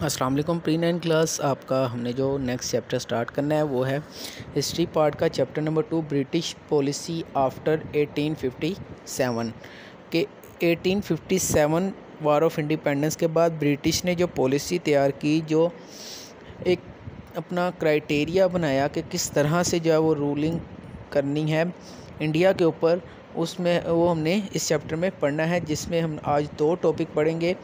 अस्सलाम वालेकुम। Pre 9 class आपका हमने जो नेक्स्ट चैप्टर स्टार्ट करना है वो है हिस्ट्री पार्ट का chapter number 2 British policy after 1857 के 1857 वार ऑफ इंडिपेंडेंस के बाद ब्रिटिश ने जो पॉलिसी तैयार की, जो एक अपना क्राइटेरिया बनाया कि किस तरह से जो है वो रूलिंग करनी है इंडिया के ऊपर, उसमें वो हमने इस चैप्टर में पढ़ना है, जिसमें हम आज दो टॉपिक पढ़ेंगे,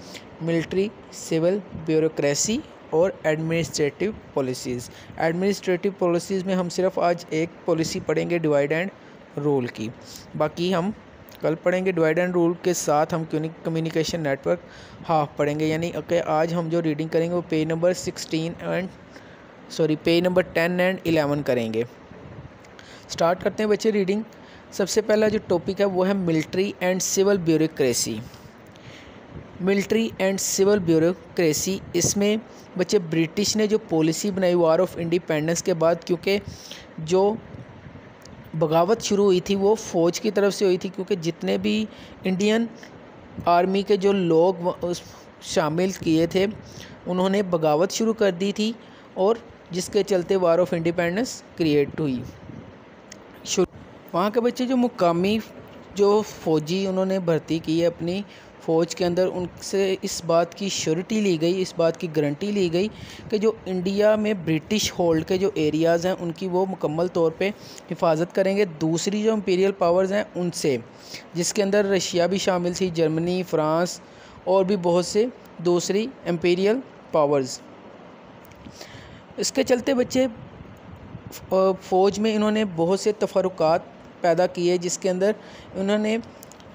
मिलिट्री सिविल ब्यूरोक्रेसी और एडमिनिस्ट्रेटिव पॉलिसीज़। एडमिनिस्ट्रेटिव पॉलिसीज़ में हम सिर्फ आज एक पॉलिसी पढ़ेंगे डिवाइड एंड रूल की, बाकी हम कल पढ़ेंगे। डिवाइड एंड रूल के साथ हम कम्युनिकेशन नेटवर्क हाफ पढ़ेंगे, यानी कि आज हम जो रीडिंग करेंगे वो पेज नंबर 10 एंड 11 करेंगे। स्टार्ट करते हैं बच्चे रीडिंग। सबसे पहला जो टॉपिक है वो है military and civil bureaucracy. Military and civil bureaucracy, इसमें बच्चे ब्रिटिश ने जो पॉलिसी बनाई वार ऑफ इंडिपेंडेंस के बाद, क्योंकि जो बगावत शुरू हुई थी वो फ़ौज की तरफ से हुई थी, क्योंकि जितने भी इंडियन आर्मी के जो लोग शामिल किए थे उन्होंने बगावत शुरू कर दी थी, और जिसके चलते वार ऑफ इंडिपेंडेंस क्रिएट हुई। वहाँ के बच्चे जो मुकामी जो फ़ौजी उन्होंने भर्ती की है अपनी फ़ौज के अंदर, उनसे इस बात की श्योरिटी ली गई, इस बात की गारंटी ली गई कि जो इंडिया में ब्रिटिश होल्ड के जो एरियाज़ हैं उनकी वो मुकम्मल तौर पे हिफाजत करेंगे दूसरी जो इंपीरियल पावर्स हैं उनसे, जिसके अंदर रशिया भी शामिल थी, जर्मनी, फ्रांस और भी बहुत से दूसरी इंपीरियल पावर्स। इसके चलते बच्चे फ़ौज में इन्होंने बहुत से तफरुकात पैदा किए, जिसके अंदर उन्होंने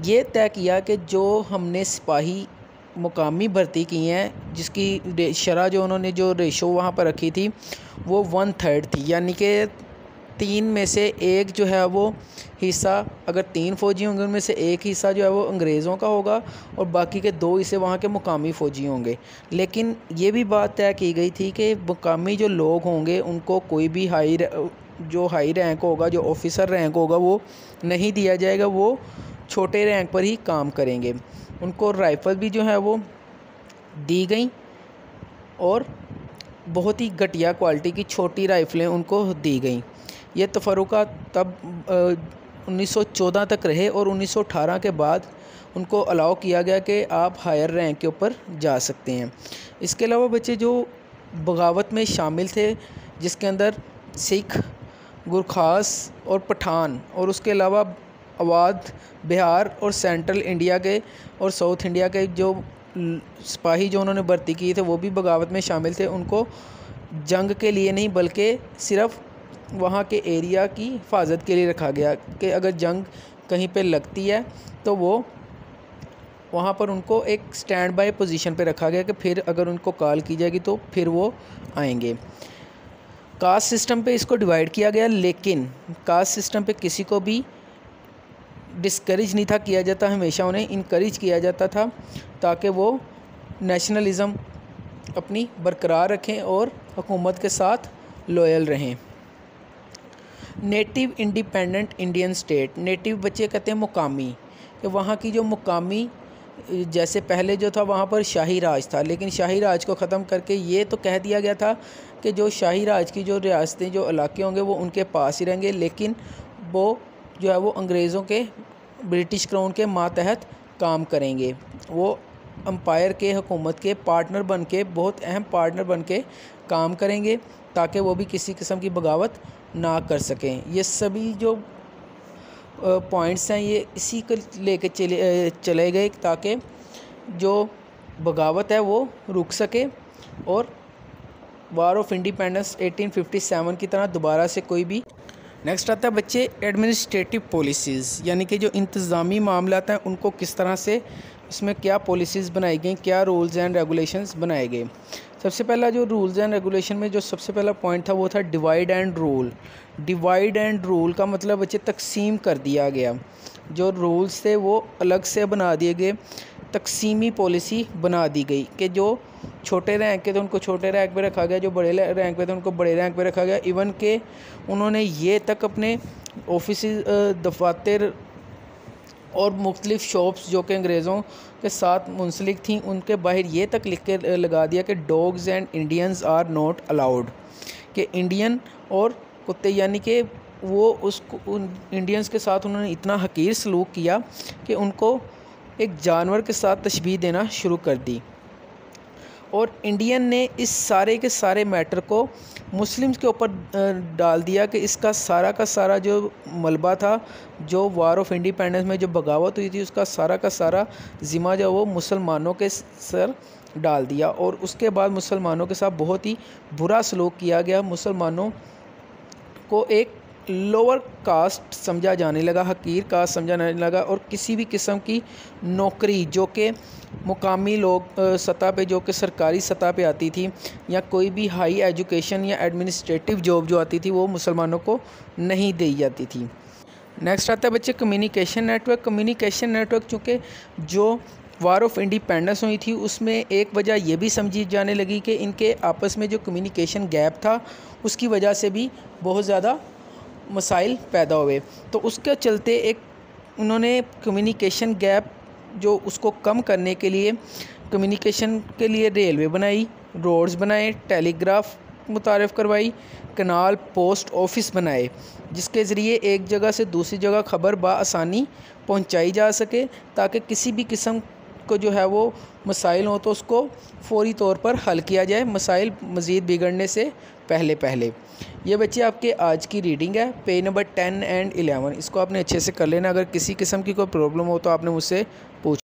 ये तय किया कि जो हमने सिपाही मुकामी भर्ती किए हैं, जिसकी शरह जो उन्होंने जो रेशो वहाँ पर रखी थी वो 1/3 थी, यानी कि 3 में से 1 जो है वो हिस्सा, अगर 3 फ़ौजी होंगे उनमें से 1 हिस्सा जो है वो अंग्रेज़ों का होगा और बाकी के 2 हिस्से वहाँ के मुकामी फ़ौजी होंगे। लेकिन ये भी बात तय की गई थी कि मुकामी जो लोग होंगे उनको कोई भी हाई रैंक होगा, जो ऑफिसर रैंक होगा वो नहीं दिया जाएगा, वो छोटे रैंक पर ही काम करेंगे। उनको राइफ़ल भी जो है वो दी गई और बहुत ही घटिया क्वालिटी की छोटी राइफ़लें उनको दी गई। ये तफरुका तब 1914 तक रहे और 1918 के बाद उनको अलाउ किया गया कि आप हायर रैंक के ऊपर जा सकते हैं। इसके अलावा बच्चे जो बगावत में शामिल थे, जिसके अंदर सिख, गुरखास और पठान, और उसके अलावा अवध, बिहार और सेंट्रल इंडिया के और साउथ इंडिया के जो सिपाही जो उन्होंने भर्ती किए थे वो भी बगावत में शामिल थे। उनको जंग के लिए नहीं बल्कि सिर्फ वहाँ के एरिया की हिफाजत के लिए रखा गया कि अगर जंग कहीं पे लगती है तो वो वहाँ पर उनको एक स्टैंड बाय पोजीशन पे रखा गया कि फिर अगर उनको कॉल की जाएगी तो फिर वो आएंगे। कास्ट सिस्टम पे इसको डिवाइड किया गया, लेकिन कास्ट सिस्टम पे किसी को भी डिस्करेज नहीं था किया जाता, हमेशा उन्हें इनकरेज किया जाता था ताकि वो नेशनलिज़म अपनी बरकरार रखें और हुकूमत के साथ लॉयल रहें। Native independent Indian state, native बच्चे कहते हैं मुकामी, कि वहाँ की जो मुकामी, जैसे पहले जो था वहाँ पर शाही राज था, लेकिन शाही राज को ख़त्म करके ये तो कह दिया गया था कि जो शाही राज की जो रियासतें, जो इलाके होंगे वो उनके पास ही रहेंगे, लेकिन वो जो है वो अंग्रेज़ों के, ब्रिटिश क्राउन के मातहत काम करेंगे। वो एम्पायर के, हुकूमत के पार्टनर बन के, बहुत अहम पार्टनर बन के काम करेंगे ताकि वो भी किसी किस्म की बगावत ना कर सकें। ये सभी जो पॉइंट्स हैं ये इसी को लेके चले गए ताकि जो बगावत है वो रुक सके और वार ऑफ इंडिपेंडेंस 1857 की तरह दोबारा से कोई भी। नेक्स्ट आता है बच्चे एडमिनिस्ट्रेटिव पॉलिसीज़, यानी कि जो इंतज़ामी मामलात हैं उनको किस तरह से, इसमें क्या पॉलिसीज़ बनाई गई, क्या रूल्स एंड रेगुलेशंस बनाए गए। सबसे पहला जो रूल्स एंड रेगुलेशन में जो सबसे पहला पॉइंट था वो था divide and rule. Divide and rule का मतलब बच्चे तकसीम कर दिया गया, जो रूल्स थे वो अलग से बना दिए गए, तकसीमी पॉलिसी बना दी गई कि जो छोटे रैंक के थे उनको छोटे रैंक पे रखा गया, जो बड़े रैंक पे थे उनको बड़े रैंक पे रखा गया। इवन के उन्होंने ये तक अपने ऑफिस, दफातर और मुख्तलिफ़ शॉप्स जो कि अंग्रेज़ों के साथ मुंसलिक थी, उनके बाहर ये तक लिख के लगा दिया कि dogs and Indians are not allowed, कि इंडियन और कुत्ते, यानी कि वो उसको उन इंडियंस के साथ उन्होंने इतना हकीर सलूक किया कि उनको एक जानवर के साथ तशबीह देना शुरू कर दी। और इंडियन ने इस सारे के सारे मैटर को मुस्लिम्स के ऊपर डाल दिया कि इसका सारा का सारा जो मलबा था, जो वार ऑफ इंडिपेंडेंस में जो बगावत हुई थी, उसका सारा का सारा ज़िम्मा जो वो मुसलमानों के सर डाल दिया। और उसके बाद मुसलमानों के साथ बहुत ही बुरा सलूक किया गया। मुसलमानों को एक लोअर कास्ट समझा जाने लगा, हकीर कास्ट समझा जाने लगा, और किसी भी किस्म की नौकरी जो कि मुकामी लोग सतह पे, जो कि सरकारी सतह पे आती थी, या कोई भी हाई एजुकेशन या एडमिनिस्ट्रेटिव जॉब जो आती थी, वो मुसलमानों को नहीं दी जाती थी। नेक्स्ट आता है बच्चे कम्युनिकेशन नेटवर्क। कम्युनिकेशन नेटवर्क चूँकि जो वार ऑफ इंडिपेंडेंस हुई थी, उसमें एक वजह यह भी समझी जाने लगी कि इनके आपस में जो कम्युनिकेशन गैप था, उसकी वजह से भी बहुत ज़्यादा मसाइल पैदा हुए। तो उसके चलते एक उन्होंने कम्युनिकेशन गैप जो उसको कम करने के लिए कम्युनिकेशन के लिए रेलवे बनाई, रोड्स बनाए, टेलीग्राफ मुतारफ़ करवाई, कनाल, पोस्ट ऑफिस बनाए, जिसके ज़रिए एक जगह से दूसरी जगह ख़बर बआसानी पहुंचाई जा सके, ताकि किसी भी किस्म को जो है वो मसाइल हो तो उसको फ़ौरी तौर पर हल किया जाए, मसाइल मज़ीद बिगड़ने से पहले। ये बच्चे आपके आज की रीडिंग है, पेज नंबर 10 एंड 11। इसको आपने अच्छे से कर लेना। अगर किसी किस्म की कोई प्रॉब्लम हो तो आपने मुझसे पूछ